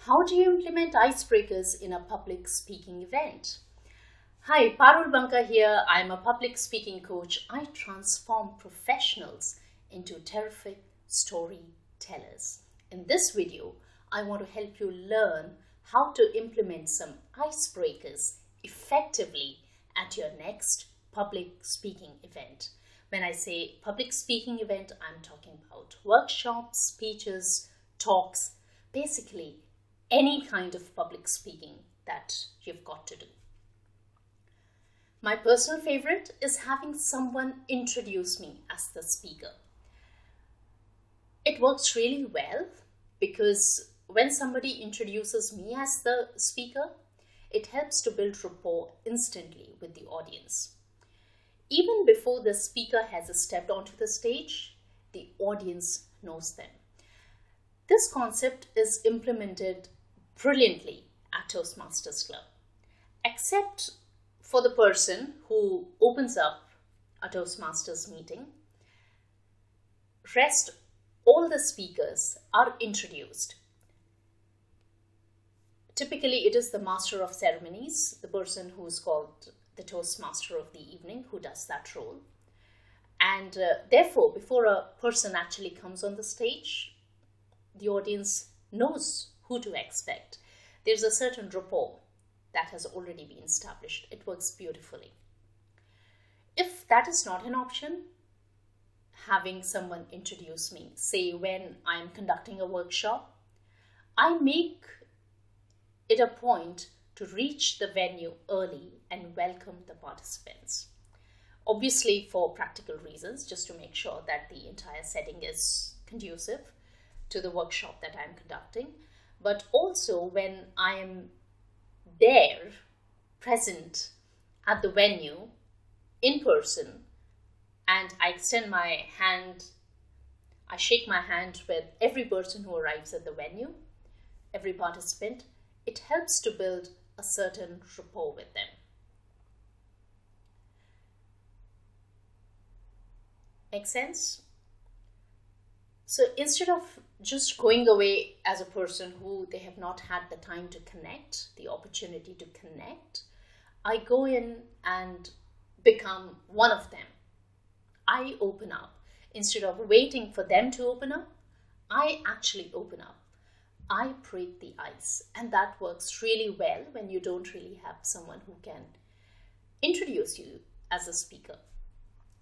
How do you implement icebreakers in a public speaking event? Hi, Parul Banka here. I'm a public speaking coach. I transform professionals into terrific storytellers. In this video, I want to help you learn how to implement some icebreakers effectively at your next public speaking event. When I say public speaking event, I'm talking about workshops, speeches, talks, basically any kind of public speaking that you've got to do. My personal favorite is having someone introduce me as the speaker. It works really well because when somebody introduces me as the speaker, it helps to build rapport instantly with the audience. Even before the speaker has stepped onto the stage, the audience knows them. This concept is implemented brilliantly at Toastmasters Club, except for the person who opens up a Toastmasters meeting. Rest all the speakers are introduced. Typically, it is the master of ceremonies, the person who is called the Toastmaster of the evening, who does that role. And therefore, before a person actually comes on the stage, the audience knows who to expect. There's a certain rapport that has already been established. It works beautifully. If that is not an option, having someone introduce me, say when I'm conducting a workshop, I make it a point to reach the venue early and welcome the participants. Obviously for practical reasons, just to make sure that the entire setting is conducive to the workshop that I'm conducting, but also when I am there, present at the venue in person, and I extend my hand, I shake my hand with every person who arrives at the venue, every participant. It helps to build a certain rapport with them. Make sense? So instead of just going away as a person who they have not had the time to connect, the opportunity to connect, I go in and become one of them. I open up. Instead of waiting for them to open up, I actually open up. I break the ice, and that works really well when you don't really have someone who can introduce you as a speaker.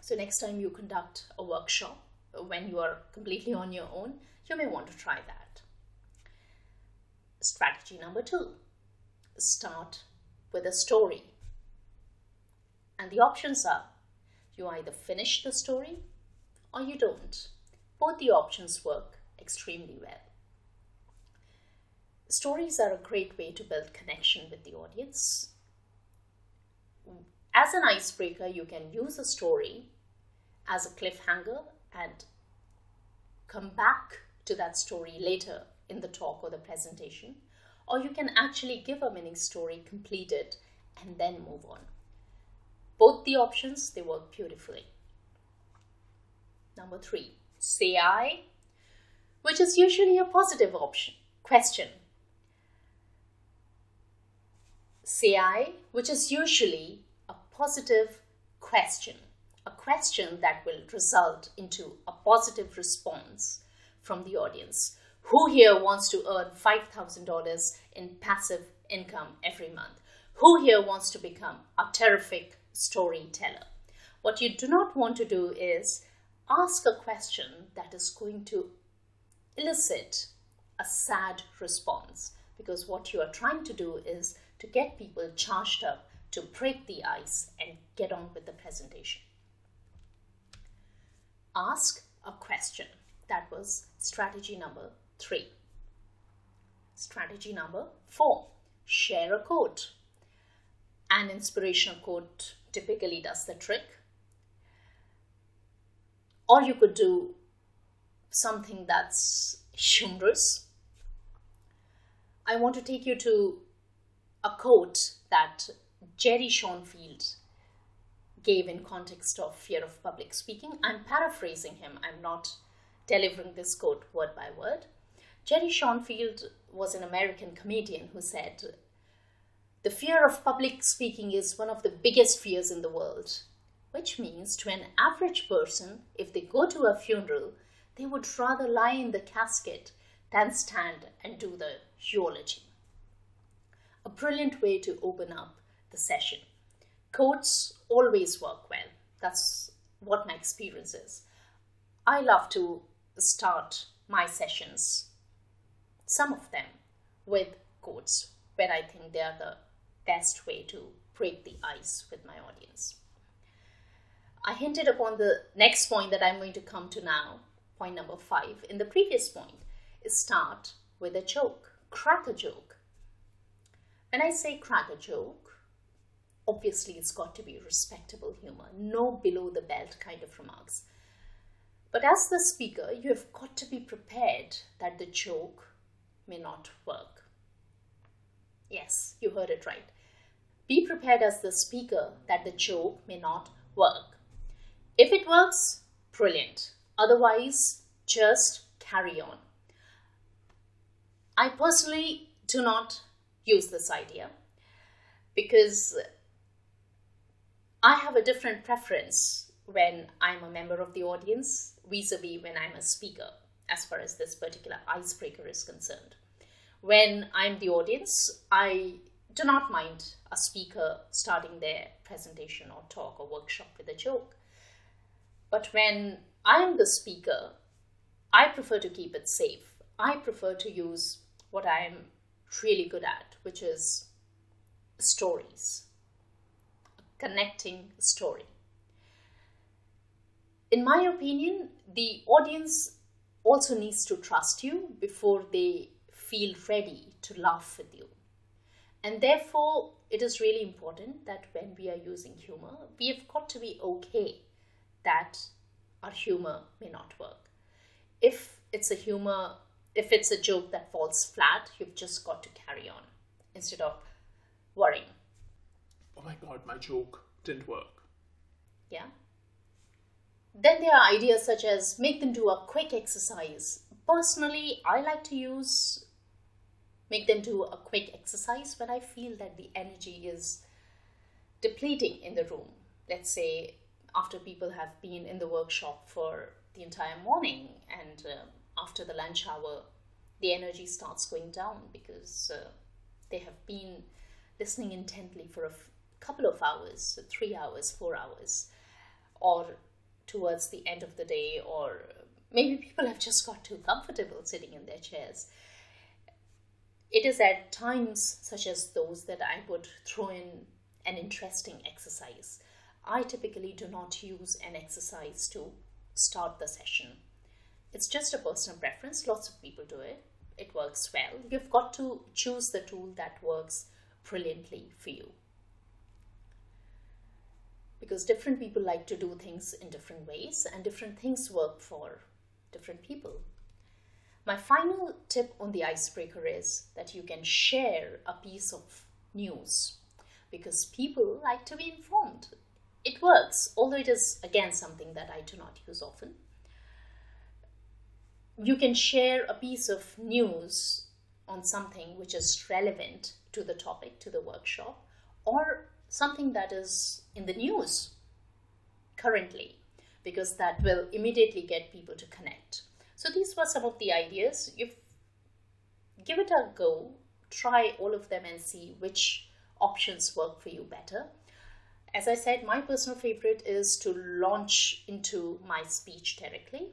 So next time you conduct a workshop, when you are completely on your own, you may want to try that. Strategy number 2, start with a story. And the options are, you either finish the story or you don't. Both the options work extremely well. Stories are a great way to build connection with the audience. As an icebreaker, you can use a story as a cliffhanger and come back to that story later in the talk or the presentation, or you can actually give a mini story, complete it, and then move on. Both the options, they work beautifully. Number 3, say I, which is usually a positive question. Say I, which is usually a positive question. A question that will result into a positive response from the audience. Who here wants to earn $5,000 in passive income every month? Who here wants to become a terrific storyteller? What you do not want to do is ask a question that is going to elicit a sad response, because what you are trying to do is to get people charged up, to break the ice and get on with the presentation. Ask a question. That was strategy number 3. Strategy number 4, share a quote. An inspirational quote typically does the trick. Or you could do something that's humorous. I want to take you to a quote that Jerry Schoenfield gave in context of fear of public speaking. I'm paraphrasing him. I'm not delivering this quote word by word. Jerry Schoenfield was an American comedian who said, "The fear of public speaking is one of the biggest fears in the world," which means to an average person, if they go to a funeral, they would rather lie in the casket than stand and do the eulogy. A brilliant way to open up the session. Quotes always work well. That's what my experience is. I love to start my sessions, some of them, with quotes, where I think they are the best way to break the ice with my audience. I hinted upon the next point that I'm going to come to now, point number 5. In the previous point, is start with a joke, crack a joke. When I say crack a joke, obviously it's got to be respectable humor, no below the belt kind of remarks. But as the speaker, you have got to be prepared that the joke may not work. Yes, you heard it right. Be prepared as the speaker that the joke may not work. If it works, brilliant. Otherwise, just carry on. I personally do not use this idea because I have a different preference when I'm a member of the audience vis-a-vis when I'm a speaker, as far as this particular icebreaker is concerned. When I'm the audience, I do not mind a speaker starting their presentation or talk or workshop with a joke. But when I am the speaker, I prefer to keep it safe. I prefer to use what I am really good at, which is stories, a connecting story. In my opinion, the audience also needs to trust you before they feel ready to laugh with you. And therefore, it is really important that when we are using humor, we have got to be okay that our humor may not work. If it's a joke that falls flat, you've just got to carry on instead of worrying. Oh my God, my joke didn't work. Yeah. Then there are ideas such as make them do a quick exercise. Personally, I like to make them do a quick exercise when I feel that the energy is depleting in the room. Let's say after people have been in the workshop for the entire morning and after the lunch hour, the energy starts going down because they have been listening intently for a couple of hours, 3 hours, 4 hours, or towards the end of the day, or maybe people have just got too comfortable sitting in their chairs. It is at times such as those that I would throw in an interesting exercise. I typically do not use an exercise to start the session. It's just a personal preference. Lots of people do it. It works well. You've got to choose the tool that works brilliantly for you. Because different people like to do things in different ways and different things work for different people. My final tip on the icebreaker is that you can share a piece of news because people like to be informed. It works, although it is again something that I do not use often. You can share a piece of news on something which is relevant to the topic, to the workshop, or something that is in the news currently, because that will immediately get people to connect. So these were some of the ideas. You give it a go, try all of them and see which options work for you better. As I said, my personal favorite is to launch into my speech directly.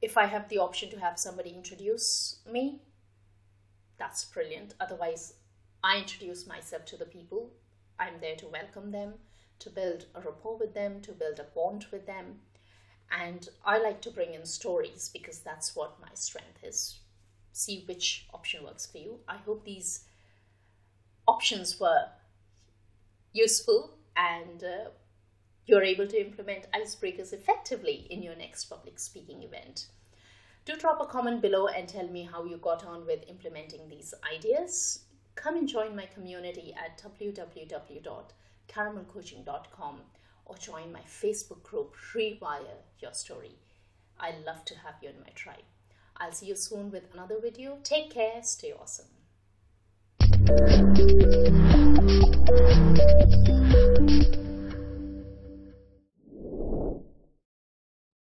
If I have the option to have somebody introduce me, that's brilliant. Otherwise, I introduce myself to the people. I'm there to welcome them, to build a rapport with them, to build a bond with them. And I like to bring in stories because that's what my strength is. See which option works for you. I hope these options were useful and you're able to implement icebreakers effectively in your next public speaking event. Do drop a comment below and tell me how you got on with implementing these ideas. Come and join my community at www.caramelcoaching.com or join my Facebook group, Rewire Your Story. I'd love to have you in my tribe. I'll see you soon with another video. Take care. Stay awesome.